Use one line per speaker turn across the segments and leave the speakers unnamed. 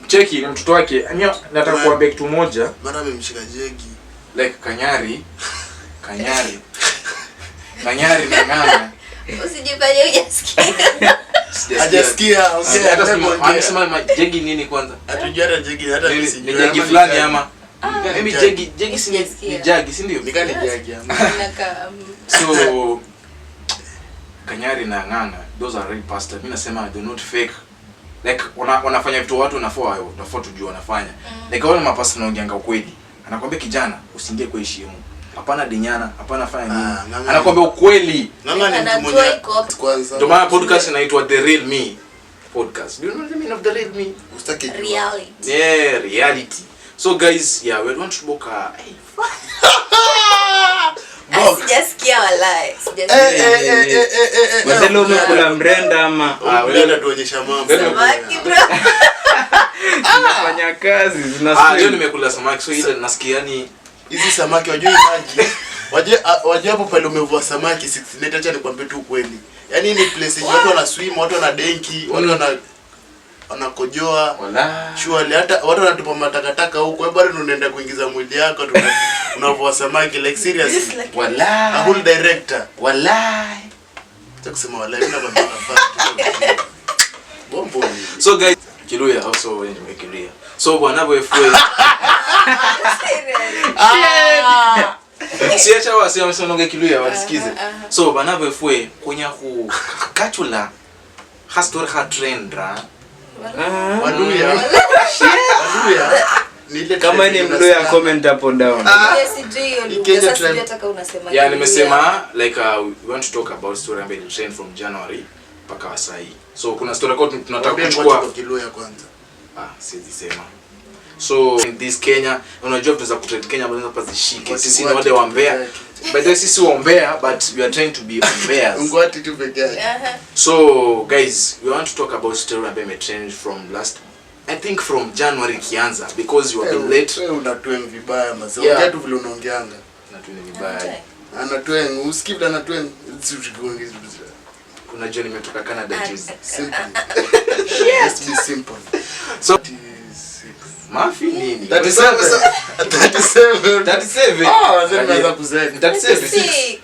Cheki na mtoto wake. Nataka kuambia kitu moja.
Bana amemshika jegi.
Like Kanyari na ngana.
Usijifanye hujasikia.
Hajasikia. Okay,
hata anasema jegi nini kwanza?
Hatujua hata jegi hata
ni jegi fulani ama. Mimi jegi si ni jagi, si ndio?
Nikani jagi ama.
So Kanyari na ngana, those are real pastors. Mimi nasema they're not fake. Like wanafanya vitu watu wanafaa tujue wanafanya. Like wale mapasta naongeanga ukweli. Anakuambia kijana usiingie kwa heshima. Hapana dinyana, hapana fanya nini. Anakuambia ukweli.
Nganga ni mtu mmoja kwanza.
Ndio maana podcast inaitwa The Real Me podcast. Do you know the meaning of the real me?
Ustaki
reality.
Yeah, reality. So guys, yeah, we want to book a
Sijasikia walai.
Wazelo umekula mrenda ama
mrenda tuonyesha mambo.
Samaki bro.
Tunafanya kazi zinasikia.
Leo nimekula samaki so ile nasikia yani
hizi samaki wajui maji. Waje hapo pale umevua samaki 69 acha nikwambie tu kweli. Yaani ni place yenye watu wana swim, watu wana denki, watu wanakojoa.
wala
Surely hata watu wanatupa matakataka huko, wewe bado unaenda kuingiza mwili yako unavua samaki like seriously.
wala
A whole director.
wala
Takusema wala mimi nakwambia fact. Bombo.
So guys, Kiluya also when you Kiluya. So bwana bwefwe. Siacha wasi amesononga Kiluya wasikize. So bwana bwefwe kunya ku kachula hastori ha trendra.
Waduya. Nile
kama ni mdoya comment hapo down.
Yeah, nimesema like we want to talk about story ambayo ni trend from January mpaka wasai. So kuna story kwa tunataka kuchukua
Kiluya kwanza.
Siwezi sema. So in this Kenya, unajua tunaweza kutrend Kenya bado hapa zishike. Sisi ni wale wa Mbeya. By the way, sisi wa Mbeya but we are trying to be Mbeya.
Ngwati tu pekee.
So guys, we want to talk about story ambayo imetrend from last, I think from January kianza because you have been late.
Wewe unatweng vibaya mazao. Ongea tu vile unaongeanga.
Natweng vibaya.
Anatweng, usikip na anatweng.
Unajua nimetoka Canada juzi.
Simple. Just be simple.
So Mafi nini?
37. Naweza kuzeka.
36.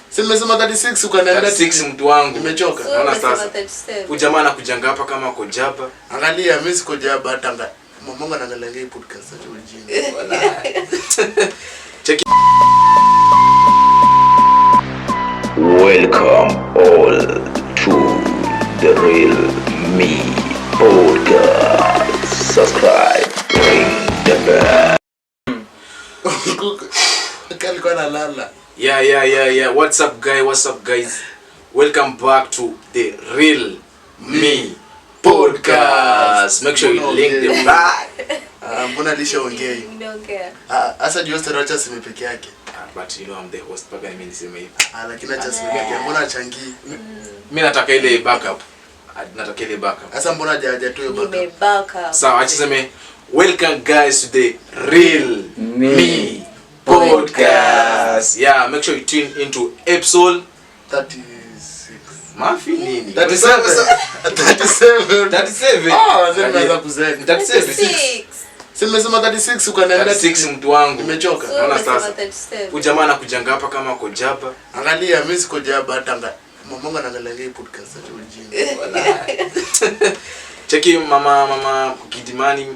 Simesema 36 ukaniambia
36 mtu wangu.
Nimechoka.
Naona sasa. Ujamaa anakujanga hapa kama uko Jaba.
Angalia mimi siko Jaba hata mamangu anaangalia hii podcast acha ujinga.
Wala. Check.
Welcome all to The Real Me podcast. Subscribe, ring the bell.
Kalikuwa nalala.
Yeah. What's up guys? Welcome back to The Real Me podcast. Make sure you link the back.
Mbona alishaongea?
Nimeongea.
Asa Jose acha sime peke yake.
But you know I'm the host paka mimi niseme hivi.
Lakini acha sime peke yake. Mbona achangii?
Mimi nataka ile backup.
Asa mbona haja tu hiyo
backup?
Sawa, acha sema welcome guys to The Real Me podcast. Yeah, make sure you tune into episode
36.
Mafi nini?
37. Naweza kuzeka.
36.
Simesema 36 ukaniambia
36 mtu wangu.
Nimechoka.
Naona sasa. Ujamaa anakujanga hapa kama uko Jaba.
Angalia mimi siko Jaba hata mamangu anaangalia hii podcast acha ujinga.
Wala. Cheki mama Kidimani.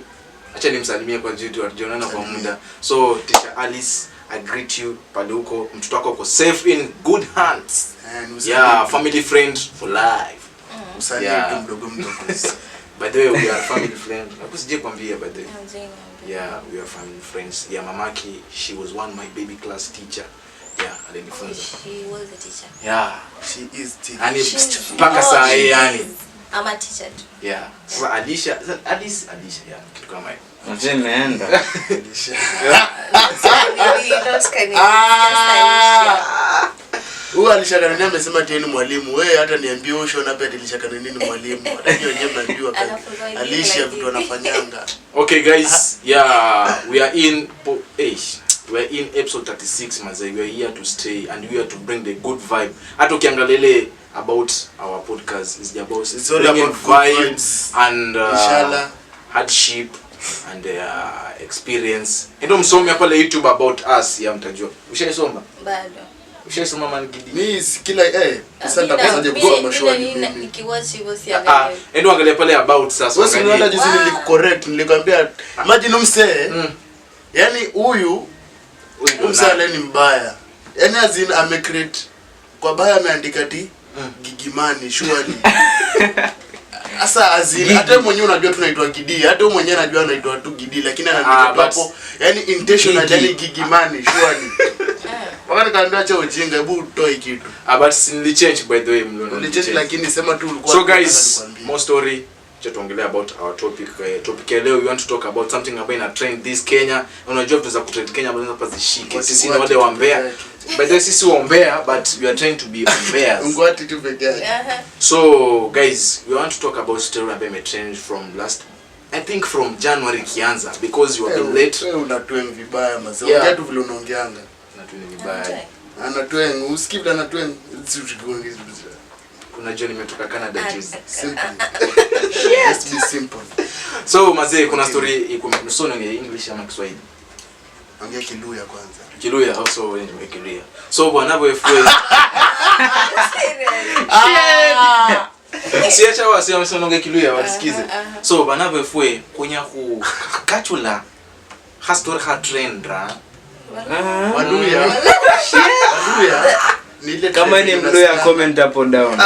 Acha nimsalimie kwa jitu tunaonana kwa muda. So Teacher Alice, I greet you pale huko. Mtoto wako uko safe in good hands. Yeah, family friend for life.
Usalie mdogo.
By the way, we are family friends. Nakusije kwambia by the way. Yeah, we are family friends. Yeah, mamaki, she was my baby class teacher. Yeah, alinifunza.
She was a teacher.
Yeah,
she is teacher.
Ani mpaka saa hii yani.
I'm a teacher too.
Yeah. Sasa Alicia, yeah, kitu kama hiyo.
Mzee naenda.
Alicia. Alicia kanani amesema tena mwalimu. Wewe hata niambie ushaona pia Alicia kanani ni mwalimu. Hata hiyo nyewe mnajua kazi. Alicia vitu anafanyanga.
Okay guys, yeah, we are in episode 36 mazai. We are here to stay and we are here to bring the good vibe. Hata ukiangalia about our podcast is about
it's all about vibes
and hardship and experience. Ndio msome pale YouTube about us ya mtajua. Ushaisoma?
Bado.
Ushaisoma man Gidi?
Mimi kila sasa nitakusaje kwa mashwali.
Nikiwatch hivyo siangalia.
Ndio angalia pale about sasa.
Wewe unaona juzi nilikucorrect, nilikwambia imagine msee. Yaani huyu msale ni mbaya. Yaani azin amecreate kwa baya ameandika Gigimani surely. Asa azin hata mwenyewe unajua tunaitwa Gidi, hata mwenyewe anajua anaitwa tu Gidi lakini anaandika hapo yani intentional yani Gigimani surely. Wakati kaambia cha ujinga hebu toe kitu.
But sinili change by the way mlio.
Ulichange lakini sema tu ulikuwa.
So guys, more story. Tuongelea about our topic. Topic leo we want to talk about something about in a trend this Kenya. Unajua vitu za kutrend Kenya bado hapa zishike. Sisi ni wale wa Mbeya. By the way sisi wa Mbeya but we are trying to be Mbeya.
Ngwati tu pekee.
So guys, we want to talk about story about a trend from last I think from January kianza because you have been late.
Wewe unatweng vibaya mazao. Ongea tu vile unaongeanga.
Unatweng vibaya.
Anatweng, usikip na anatweng.
Unajua nimetoka Canada juzi.
Simple. Just be simple.
So mazee kuna story iko msono ya English ama Kiswahili.
Ongea Kiluya kwanza.
Kiluya also wewe ni Kiluya. So bwana wewe siacha wasi wamesononge Kiluya wasikize. So bwana wewe kunya ku kachula hastor ha trendra.
Waduya. Waduya.
Kama ni Mluya comment hapo down.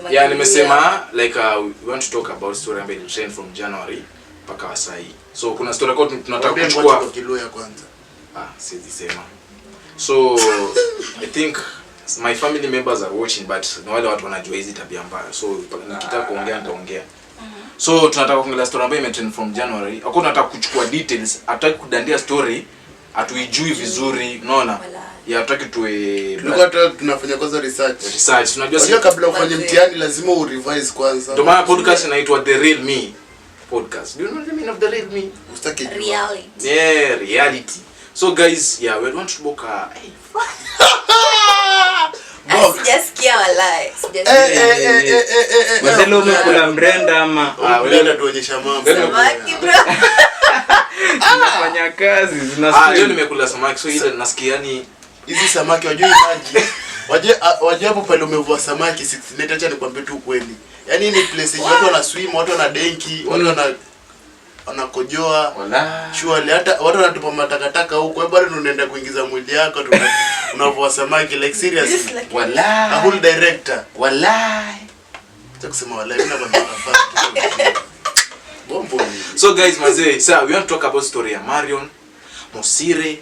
Yeah, nimesema like we want to talk about story ambayo ni trend from January mpaka sasa hii. So kuna story kwa tunataka kuchukua
Kiluya kwanza.
Siwezi sema. So I think my family members are watching but na wale watu wanajua hizi tabia mbaya. So nikitaka kuongea nitaongea. So tunataka kuongelea story ambayo imetrend from January. Hakuna tunataka kuchukua details, hataki kudandia story, atuijui vizuri, unaona? Ya hataki
tulikuwa tunafanya kwanza research.
Tunajua
sio kabla ufanye mtihani lazima urevise kwanza.
Ndio maana podcast inaitwa The Real Me podcast. Do you know the meaning of the real me?
Ustaki
reality.
Yeah, reality. So guys, yeah, we want to book a
Sijasikia walai.
Mazelo umekula mrenda ama
unaenda tuonyesha mambo.
Samaki bro.
Unafanya kazi zinasikia.
Leo nimekula samaki so ile nasikia yani
hizi samaki wajui maji. Waje hapo pale umevua samaki 69 acha nikwambie tu kweli. Yaani ni place yenye watu wana swim, watu wana denki, watu wanakojoa.
Wala.
Surely hata watu wanatupa matakataka huko. Wewe bado unaenda kuingiza mwili yako unavua samaki like seriously.
Wala.
A whole director.
Wala.
Sasa kusema wala mimi nakwambia nafaa. Bombo.
So guys, mazee, sir, we want to talk about story ya Marion, Mosire,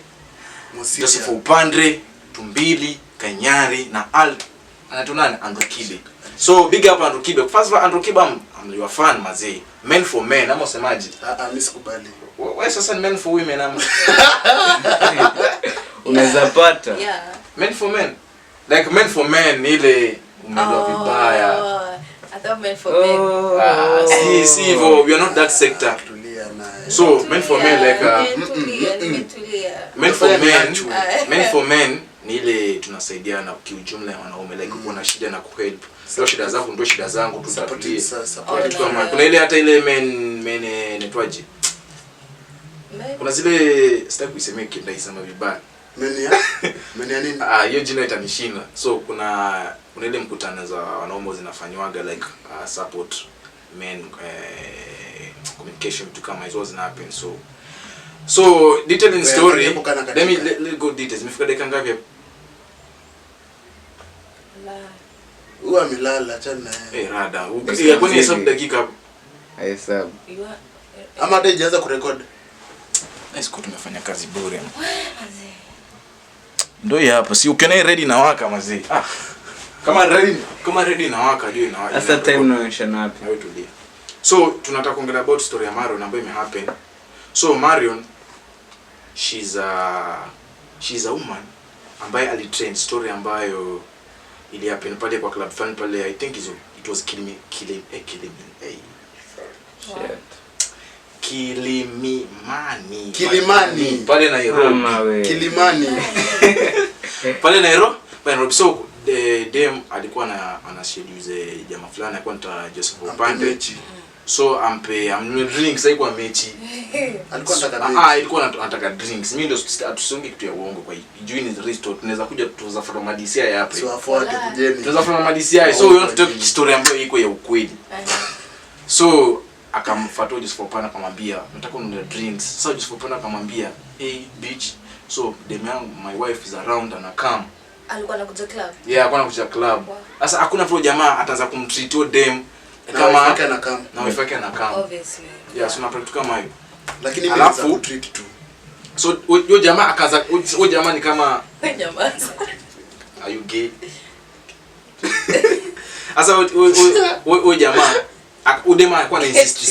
Joseph Upandre, Tumbili, Kanyari na anatunana Andrew Kibe. So big up Andrew Kibe. First of all, Andrew Kibe, I'm your fan mazee. Men for men, ama usemaje?
Mimi sikubali.
Wewe sasa ni men for women ama?
Unaweza pata.
Yeah.
Men for men. Like men for men ile umeelewa vibaya.
I thought men for men.
See, we are not that sector. So men for men like men for men ni ile tunasaidiana kiujumla wanaume like uko na shida na kuhelp. Ndio shida zako ndio shida zangu tutatulie. Kama kuna ile hata ile men netwaje. Kuna zile sitaki kuisemea ndaisema vibaya.
Men ya nini?
Hiyo jina itanishinda. So kuna ile mkutano za wanaume zinafanywaga like support men communication to kama hizo zina happen. So detailing story. Let me go details. Nimefika dakika ngapi hapo?
Huwa amelala achana naye.
Rada. Kwani hesabu dakika hapo?
Hesabu.
Ama hata ijaanza kurekodi.
Siku tumefanya kazi bure. Ndio hapa. Si ukiona ready na waka mazee. Kama ready na waka juu na waka.
Sasa time naonyesha wapi?
Wewe tulia. So tunataka kuongelea about story ya Marion ambayo imehappen. So Marion she's a woman ambaye alitrain story ambayo ili happen pale kwa club fan pale. I think it was Kilimani pale Nairobi.
Kilimani
pale Nairobi. So dem alikuwa ana schedule jamaa fulani alikuwa anaitwa Joseph Upande. So I'm drinks haikuwa mechi.
Alikuwa anataka mechi.
Ilikuwa anataka drinks. Mimi ndio atusonge kitu ya uongo kwa hiyo. Juu ni restore tunaweza kuja tuza from DCI hapa.
So afuate kujeni.
Tuza from DCI. So we want to talk story ambayo iko ya ukweli. So akamfuata Joseph Opana akamwambia nataka ununue drinks. Sasa Joseph Opana akamwambia hey bitch, so dem yangu my wife is around and come.
Alikuwa anakuja club.
Yeah, alikuwa anakuja club. Sasa hakuna vile jamaa ataanza kumtreat huyo dem
Kama anakam.
na wife yake anakam.
Obviously.
Yeah, so unapata kama hiyo.
Lakini mimi naweza treat tu.
So huyo jamaa akaanza huyo jamaa ni kama
Jamaa.
are you gay? Sasa huyo jamaa udema alikuwa insist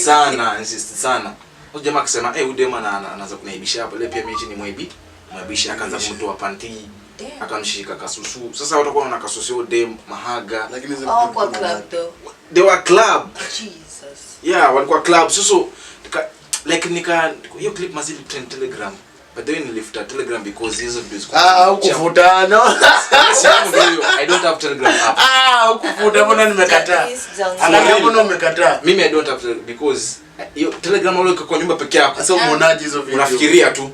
sana. Huyo jamaa akasema udema anaanza kuniaibisha hapa. Ile pia mechi ni mwaibisha akaanza kumtoa panti. Akamshika kasusu. Sasa watu wanaona kasusu dem mahaga.
Lakini
kwa club though.
They were club.
Jesus.
Yeah, walikuwa club. So like hiyo clip mazili trend Telegram. But then nilifuta Telegram because hizo videos
ukufutano.
I don't have Telegram app.
Ukufuta mbona nimekataa? Mbona umekataa?
Mimi I don't have because hiyo Telegram wale kwa nyumba peke yako.
Sasa umeonaje hizo video?
Unafikiria tu.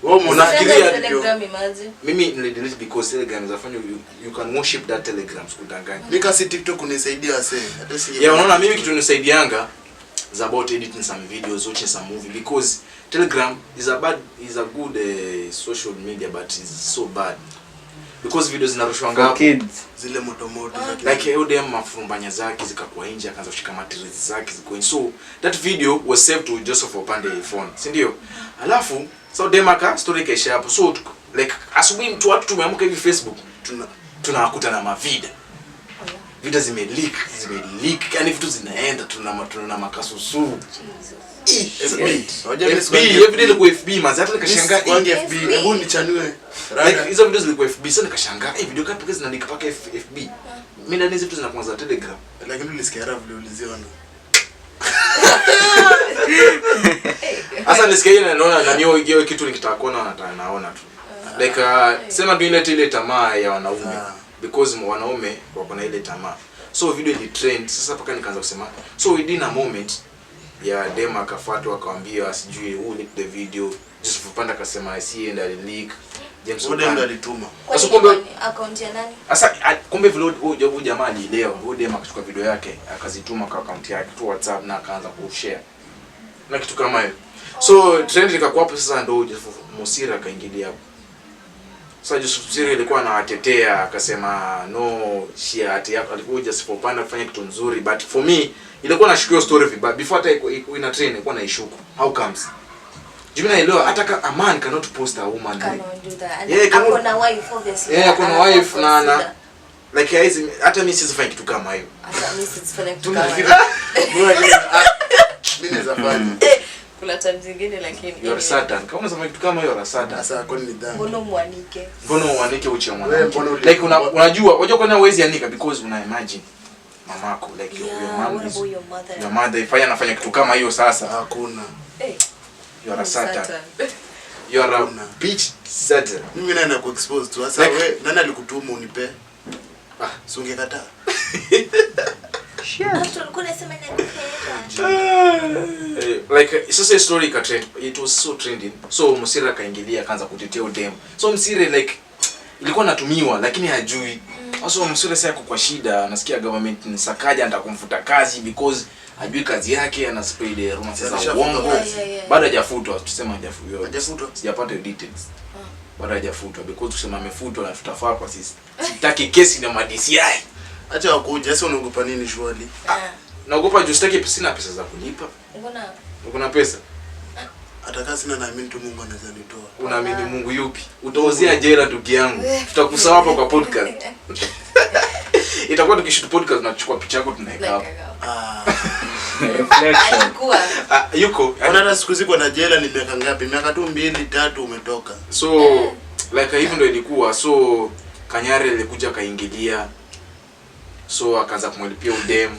Wewe unafikiria
Telegram imagine.
Mimi nilidelete because Telegram inafanya you can worship that Telegram sikudanganya.
Nika si TikTok unisaidia wase. Hata si.
Yeah, unaona mimi kitu nisaidianga is about editing some videos, watching some movie because Telegram is a good social media but it's so bad because videos zinarushwa ngapo
zile moto
like dem mafumbanya zake zikakuwa nje akaanza kushika materials zake ziko so that video was saved to Joseph Opande phone si ndio alafu so demaka story kesha hapo so like asubuhi mtu watu tumeamka hivi Facebook tunawakuta na mavida video zimeleak yani vitu zinaenda tuna makasusu FB every day FB mazi hata nikashangaa
FB hebu nichanue
like hizo videos zilikuwa FB sana nikashangaa video kapi kazi zinaandika paka FB mimi ndani hizo vitu zinakuwa za Telegram
lakini ulisikia rafu uliziona
sasa nisikia ile naona na hiyo kitu nikitaka kuona naona tu like sema tu ile tamaa ya wanaume because wanaume wako na ile tamaa so video ili trend sasa paka nikaanza kusema so within a moment ya dem akafuatwa akamwambia sijui who leaked the video Joseph Opanda akasema I see and I leak James
Opanda alituma
sasa kumbe account ya nani
sasa kumbe vile huyo jamaa alielewa huyo dem akachukua video yake akazituma kwa account yake tu WhatsApp na akaanza kushare na kitu kama hiyo so trend ikakuwa hapo sasa ndio Joseph Musira akaingilia hapo sasa Joseph Musira ilikuwa anawatetea akasema no share ati yako alikuwa Joseph Opanda kufanya kitu nzuri but for me ilikuwa nashukia story vibaya before hata ina train ilikuwa naishuku how comes Jimmy naelewa hata kama a man cannot post a woman
cannot do that
yeah
kuna wife obviously
kuna wife na like hizi hata mimi sizifanya kitu kama hiyo
hata mimi sizifanya kitu kama hiyo
mimi naweza fanya
kuna time zingine lakini
you're Satan kama unasema kitu kama hiyo you're Satan
sasa kwa nini dhambi
mbona
muanike uchi wa mwanamke like unajua kwa nini huwezi anika because una imagine mamako like your mother ifanya anafanya kitu kama hiyo sasa
hakuna
you're a Satan you're a bitch Satan
mimi nani ku expose tu sasa wewe nani alikutuma unipe si ungekataa
like sasa story ka trend it was so trending so Musira kaingilia akaanza kutetea udem so Musira like ilikuwa natumiwa lakini hajui also Musira sasa yako kwa shida anasikia government ni sakaja anataka kumfuta kazi because hajui kazi yake ana spread rumors za uongo bado hajafutwa tuseme hajafutwa sijapata details bado hajafutwa because tuseme amefutwa na tutafaa kwa sisi sitaki kesi na DCI
acha wakuja sasa unaogopa nini shwali
naogopa juu sitaki sina pesa za kulipa uko pesa
ataka sina naamini tu Mungu anaweza nitoa
unaamini Mungu yupi utaozea jela ndugu yangu tutakusawa hapa kwa podcast itakuwa tukishoot podcast tunachukua picha yako tunaweka hapo
alikuwa
yuko
unaona siku ziko na jela ni miaka ngapi miaka tu 2 3 umetoka
so like hivyo ndio ilikuwa so Kanyari alikuja kaingilia so akaanza kumlipia udem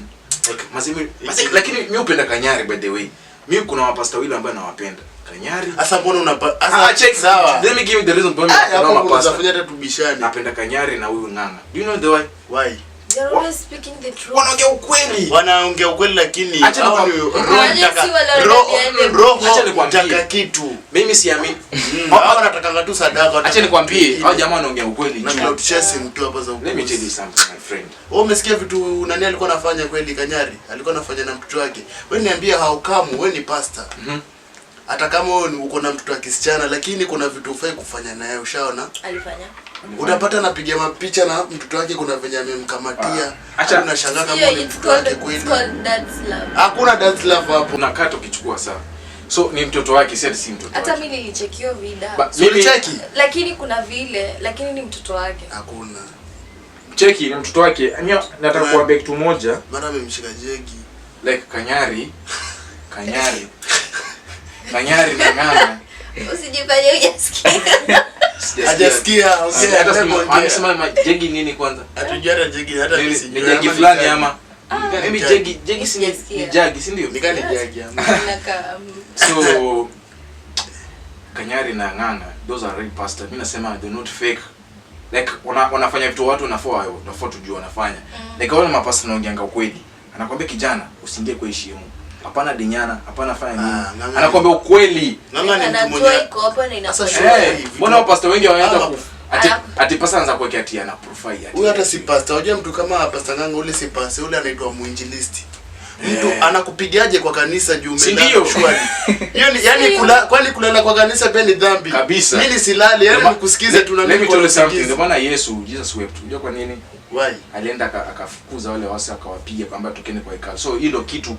like mazimi lakini mimi upenda Kanyari by the way mimi kuna mapasta wili ambao nawapenda Kanyari
sasa mbona unapa
check
sawa
let me give you the reason why I'm
unafanya hata tubishane
napenda Kanyari na huyu Nganga do you know the why
They're always speaking the truth.
Wanaongea ukweli.
Wanaongea ukweli lakini
Acha
hao ni roho taka kitu.
Mimi siamini.
Hao wanataka tu sadaka.
Acha nikwambie, hao jamaa wanaongea ukweli.
Na cloud chasing tu hapo za ukweli.
Let me tell you something my friend.
Wewe umesikia vitu nani alikuwa anafanya kweli Kanyari? Alikuwa anafanya na mtoto wake. Wewe niambia haukamu, wewe ni pastor. Hata kama wewe uko na mtoto wa kisichana lakini kuna vitu ufai kufanya naye, ushaona?
Alifanya.
Unapata napiga mapicha na mtoto wake kuna venye amemkamatia.
Acha
unashangaa kama ni mtoto wake kweli. Hakuna dance love hapo.
Unakata ukichukua sawa. So ni mtoto wake, si mtoto wake.
Hata mimi nilichekio vida.
Mimi
cheki.
Lakini kuna vile, lakini ni mtoto wake.
Hakuna.
Cheki ni mtoto wake. Nataka kuambia kitu moja.
Mara amemshika jegi.
Like Kanyari na Ng'ang'a.
Usijifanye hujasikia.
Hajasikia.
Amesema jegi nini kwanza?
Hatujui hata jegi hata
ni jegi fulani ama mimi jegi si ni jagi, si ndio?
Nikani jagi ama.
So Kanyari na Ng'ang'a, those are real pastors. Mimi nasema they're not fake. Like wanafanya vitu watu wanafaa tujue wanafanya. Like wale mapasta wanaongeanga ukweli. Anakuambia kijana usiingie kwa heshima. Hapana dinyana, hapana fanya nini. Anakuambia ukweli.
Ng'ang'a ni mtu mmoja.
Mbona pastor wengi wanaanza ati pasta anaanza kuwekea ati ana profile.
Huyu hata si pastor. Unajua mtu kama pastor Ng'ang'a ule si pastor, ule anaitwa muinjilisti. Mtu anakupigaje kwa kanisa juu umelala shwari. Yani kwani kulala kwa kanisa pia ni dhambi.
Kabisa.
Mimi silali, yani nikusikize tu na mimi
kwa something. Ndio maana Jesus wept. Unajua kwa nini?
Why?
Alienda akafukuza wale wasi akawapiga kwamba tokeni kwa hekalu. So hilo kitu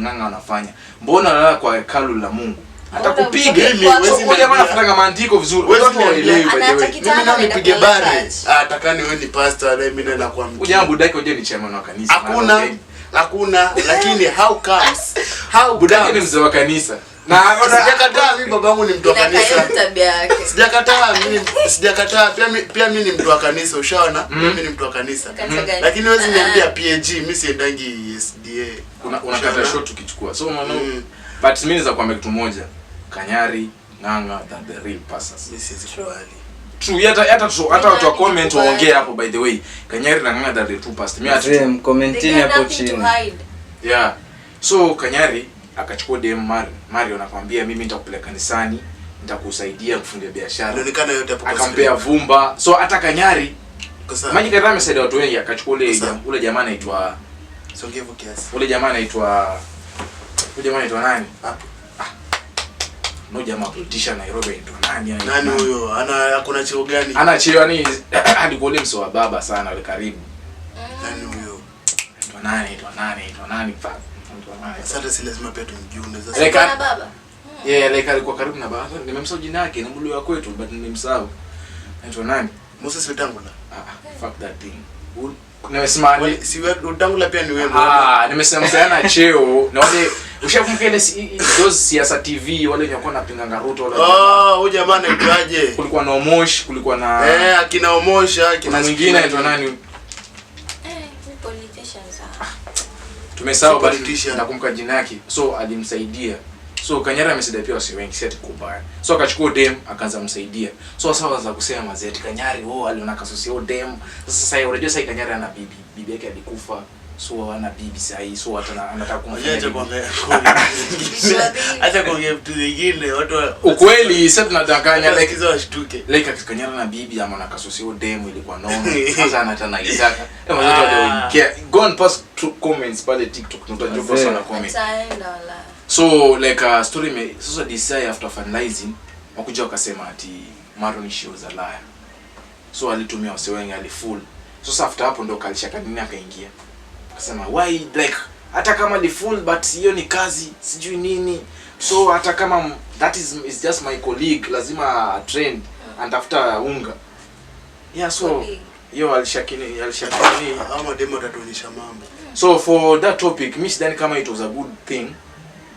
Ng'ang'a anafanya. Mbona analala kwa hekalu la Mungu? Atakupiga. Wewe jamaa anafuata maandiko vizuri. Watu waelewi by the way.
Mimi na nipige bare. Atakani wewe ni pastor na mimi na kwa mtu.
Ujamaa budaki unajua ni chairman wa kanisa.
Hakuna lakini how comes
budaki ni mzee wa kanisa. Na
sijakataa mimi babangu ni mtu wa kanisa. Sijakataa pia mimi ni mtu wa kanisa, ushaona? Mimi ni mtu wa kanisa. Lakini wewe niambia PAG mimi siendangi SDA.
Unakata short ukichukua. So unaona but mimi naweza kuambia kitu moja. Kanyari, Ng'ang'a the real pastors.
Mimi siwezi kubali.
True, hata watu wa comment waongee hapo by the way. Kanyari na Ng'ang'a the true pastor.
Mimi commentini hapo chini.
Yeah. So Kanyari akachukua DM Mario anakuambia mimi nitakupeleka kanisani, nitakusaidia kufundia biashara.
Inaonekana yote hapo.
Akampea vumba. So hata Kanyari Maji Kadhaa amesaidia watu wengi, akachukua ule jamaa anaitwa
Songevu kiasi.
Ule jamaa anaitwa nani?
Hapo.
No jamaa politician Nairobi anaitwa nani?
Nani huyo? Hakuna cheo gani?
Ana cheo yani alikuwa mso wa baba sana wale karibu.
Nani huyo?
Anaitwa nani?
Sasa si lazima pia tumjue, unaweza
sema baba.
Yeah, like alikuwa karibu na baba. Nimemsahau jina lake, ni mlio wa kwetu but nimemsahau. Anaitwa nani?
Moses Wetangula.
Fuck that thing. Nimesema
si Wetangula pia ni wewe.
Nimesema sana cheo na wale ushakumbuka ile those siasa TV wale walikuwa napinga Ngaruto wale.
Huyo jamaa anaitwaje?
Kulikuwa na Omosh, kulikuwa na
akina Omosh, akina
mwingine anaitwa nani?
Politicians.
Tumesahau bali nakumbuka jina yake. So alimsaidia. So Kanyari amesaidia pia wasi wengi, si ati kubaya. So akachukua dem akaanza kumsaidia. So sawa za kusema mazeti Kanyari aliona kasusia dem. Sasa unajua sasa Kanyari ana bibi yake alikufa. So ana bibi sasa so hata anataka kumfanya.
Acha kuongea vitu vingine watu
ukweli sasa tunadanganya
like hizo washtuke.
Like Kanyari na bibi ama na kasusia dem ilikuwa nono. Sasa anataka itaka. Mazeti go on post comments pale TikTok tutajua sana comment. So like story sasa decide after finalizing wakuja wakasema ati Maron she was a liar. So alitumia wase wengi alifull. So after hapo ndo kalishaka nini akaingia. Akasema why like hata kama ni full but hiyo ni kazi sijui nini. So hata kama that is just my colleague lazima trend and after unga. Yeah so hiyo alishakini
ama demo tatuonyesha mambo.
So for that topic mimi sidhani kama it was a good thing.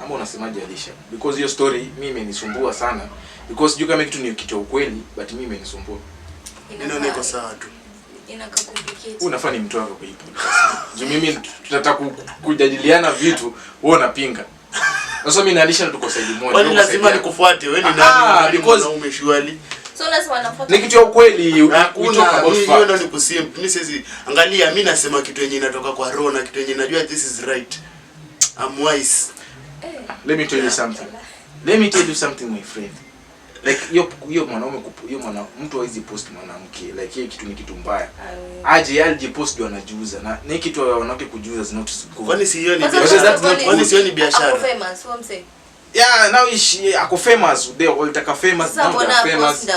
Ama unasemaje Alisha? Because hiyo story mimi imenisumbua sana. Because juu kama kitu ni kitu ukweli but mimi imenisumbua.
Ninaona iko sawa tu.
Inakakomplicate.
Unafaa ni mtu wako kwa hii podcast. Juu mimi tunataka kujadiliana vitu, wewe unapinga. Sasa mimi na Alisha tuko side moja.
Kwani lazima nikufuate? Wewe ni nani?
Because
umeshwali.
So unasema nafuata.
Ni kitu ya ukweli.
Hakuna hiyo ndio ni kusimp. Mimi siwezi angalia, mimi nasema kitu yenye inatoka kwa roho na kitu yenye najua this is right. I'm wise.
Let me tell you something. Let me tell you something, my friend. Like hiyo mwanaume mtu hawezi post mwanamke. Like hiyo kitu ni kitu mbaya. Aje post ndio anajiuza. Na ni kitu wanawake kujiuza is not good.
Kwani si hiyo ni biashara? Kwani si hiyo ni biashara?
Ako famous, what I'm saying.
Yeah, now ako famous. They all take famous.
Famous.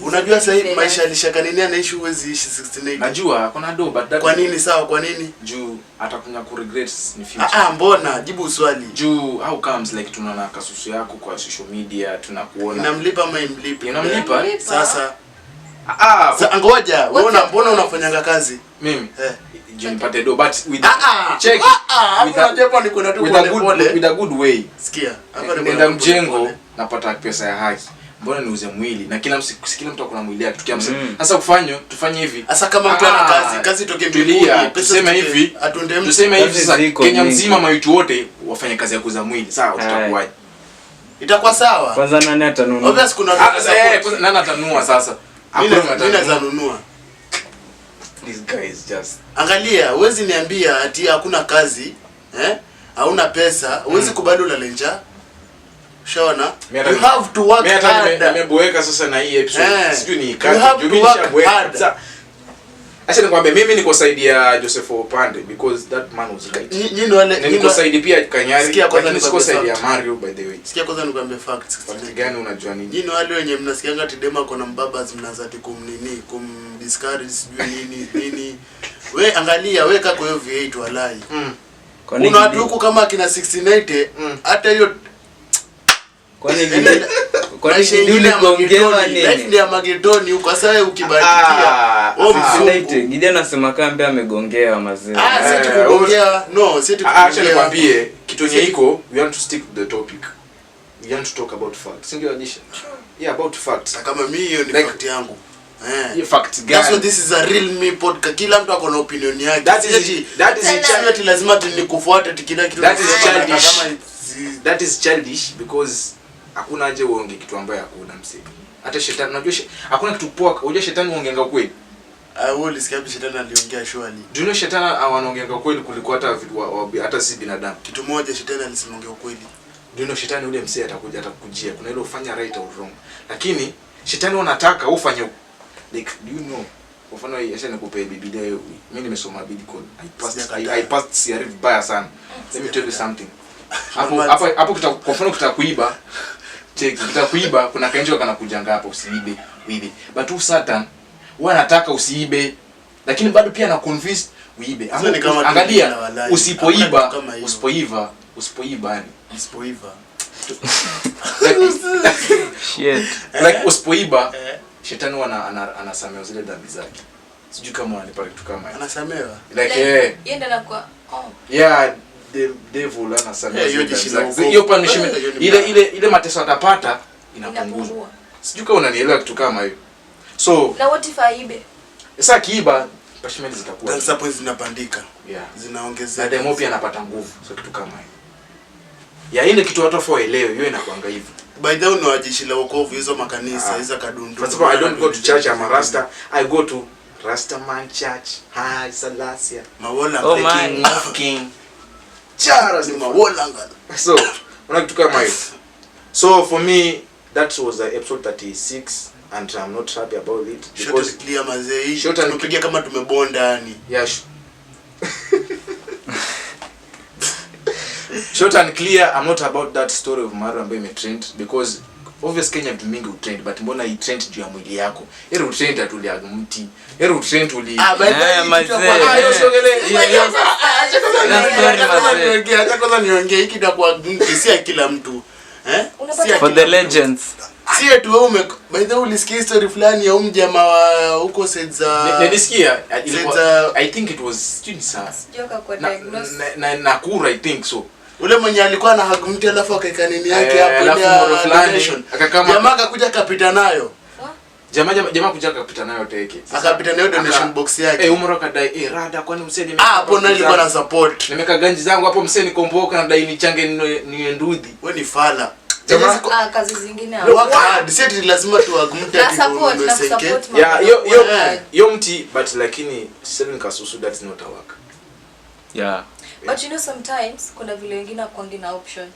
Unajua sasa hivi maisha alishakanini anaishi uwezi ishi 68.
Najua kuna do but that.
Kwa nini sawa? Kwa nini?
Juu atakunya ku regrets in future.
Mbona? Jibu swali.
Juu how comes like tunaona kasusu yako kwa social media tunakuona.
Inamlipa ama imlipi?
Inamlipa.
Sasa ngoja, wewe mbona unafanyanga kazi?
Mimi. Juu nipate do but with check with a good way.
Sikia.
Nenda mjengo napata pesa ya haki. Mbona niuze mwili na kila mtu akona mwili yake tukiamsema. Sasa tufanye hivi.
Sasa kama mtu ana kazi toke mbinguni,
tuseme hivi. Tuseme hivi sasa Kenya mzima maitu wote wafanye kazi ya kuuza mwili. Sawa, tutakuwaje?
Itakuwa sawa.
Kwanza nani atanunua?
Obvious kuna
nani atanunua sasa?
Mimi naweza nunua.
This guy is just.
Angalia, huwezi niambia ati hakuna kazi, hauna pesa, huwezi kubali unalenja. Shaona? You have to work hard.
Nimeboeka sasa na hii episode. Sijui ni kazi. Jumisha acha nikwambie mimi niko side ya Joseph Opande because that man was right.
Nyinyi wale
niko side pia Kanyari. Lakini siko side ya Mario by the way.
Sikia kwanza nikwambie facts.
Fact gani unajua nini?
Nyinyi wale wenye mnasikianga Tidema kuna mbabas mnazati kumdiscourage sijui nini. We angalia weka kwa hiyo V8 walai. Kuna watu huku kama kina 1680 hata hiyo
kwa nini kuongewa nini?
Life ni ya magetoni huko sasa ukibarikia.
Gideon anasema kambe amegongewa mazee.
Si tukugongea. No, si tukugongea.
Acha nikwambie kitu yenye iko we want to stick to the topic. We want to talk about facts. Sindio Adisha? Yeah, about facts.
Kama mimi hiyo ni fact yangu.
Hiyo fact gani?
That's what this is a real me podcast. Kila mtu akona opinion yake.
That is
lazima tunikufuate kila kitu.
That is childish because hakuna haja uonge kitu ambaye hakuna msiki. Hata shetani unajua hakuna kitu poa. Unajua shetani uongeanga kweli.
Wewe ulisikia shetani aliongea shwali.
Do you know shetani anaongeanga kweli kuliko hata si binadamu.
Kitu moja shetani alisema ongea kweli.
Do you know shetani ule msee atakujia. Kuna ile ufanya right or wrong. Lakini shetani anataka ufanye like do you know mfano acha nikupe Biblia hiyo. Mimi nimesoma Bible. I passed CRE vibaya sana. Let me tell you something. Hapo kwa mfano kitakuiba. Kitakuiba kuna kaenjo kanakujanga hapo usiibe, uibe. But Satan huwa anataka usiibe. Lakini bado pia ana convince uibe. Angalia usipoiba
shit.
Like usipoiba shetani huwa anasamehewa zile dhambi zake. Sijui kama wanipata kitu kama hiyo.
Anasamehewa.
Like
yenda na kwa
yeah, the devil anasamehewa. Hiyo punishment ile mateso atapata inapunguzwa. Sijui kama unanielewa kitu kama hiyo. So
na what if aibe?
Sasa kiiba punishment zitakuwa.
Sasa points zinapandika.
Yeah.
Zinaongezeka.
Na demo pia anapata nguvu. So kitu kama hiyo. Ya ile kitu watu waelewe hiyo inakuanga hivyo.
By the way unawajishi la wokovu hizo makanisa hizo kadundu.
First of all, I don't go to church, I'm a Rasta. I go to Rastaman Church. Hi Salasia.
Mawola
King. Chara
ni mawola ngala.
So, una kitu kama hiyo. So for me that was episode 36 and I'm not happy about it
because clear mazee. Tunapiga kama tumebonda yani.
Yeah. Short and clear, I'm not about that story of Mario ambaye imetrend because obvious Kenya vitu mingi utrend but mbona hii trend juu ya mwili yako? Heri utrend atulia mti. Heri utrend uli.
Acha kwanza niongee hiki itakuwa si kila mtu.
For the legends.
Si tu wewe by the way ulisikia history fulani ya jamaa wa huko Seza.
Nilisikia I think it was Chinsa.
Joka kwa diagnosis.
Na Nakura I think so.
Ule mwenye alikuwa na hug mti alafu akaeka nini yake hapo ile jamaa akakuja kapita nayo.
Jamaa kuja kapita nayo teke.
Akapita nayo donation box yake.
Umro kadai rada kwani msee
hapo nilikuwa na support.
Nimeka ganji zangu hapo msee nikomboka na dai nichange ni ndudhi.
Wewe ni fala.
kazi zingine
work hard. Si ati lazima tuagumte
na support
yeah, yo mti but lakini selling kasusu that's not a work.
Yeah.
But you know sometimes kuna vile wengine kwangi na option.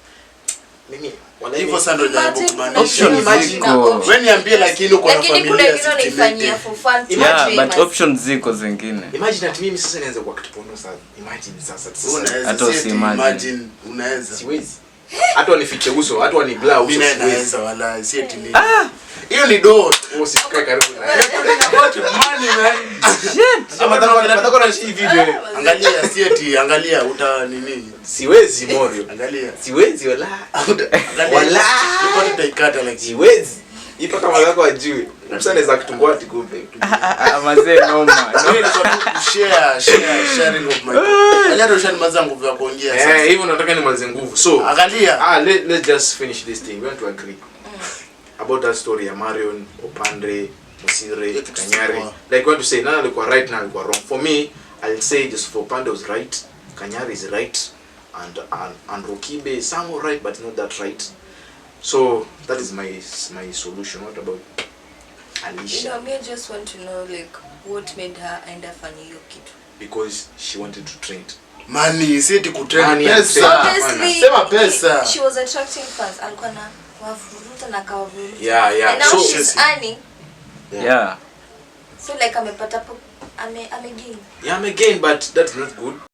Mimi
hivyo sasa ndo jaribu kumaanisha.
Wewe
niambie lakini uko na familia
kuna wengine wanaifanyia for fun.
Yeah, but options ziko zingine.
Imagine ati mimi sasa nianze kwa kitu sana. Imagine sasa.
Hata usimagine unaweza.
Siwezi. Hata wanifiche uso, hata waniblur uso.
Mimi naweza wala si eti mimi. Hiyo ni do.
Usifikae karibu na yeye.
Money man.
Shit. Nataka na hii video.
Angalia si eti angalia uta nini?
Siwezi Morio.
Angalia.
Siwezi wala.
Wala. Uko tutaikata like
siwezi. Ipo kama zako ajui. Msana anaweza kutumbua ati kumbe.
Mazee noma.
Mimi nataka sharing of my. Angalia ndo shani mazangu vya kuongea sasa.
Hivyo nataka nimalize nguvu. So,
angalia.
Let's just finish this thing. We want to agree. About that story ya Marion, Opandre, Musire, Kanyari. Like what to say, none alikuwa right, none alikuwa wrong. For me, I'll say just for Opandre was right, Kanyari is right, and Rokibe some were right, but not that right. So that is my solution. What about Alicia?
You know, me just want to know like what made her end up on hiyo kitu.
Because she wanted to trend.
Money, si eti kutrend
Money,
pesa.
Obviously,
Sema pesa.
She was attracting fans. Alikuwa na wavuruta na kawavuruta.
Yeah.
And now
So
she's earning.
Yeah.
So like amepata ame gain.
Yeah, I'm again, but that's not good.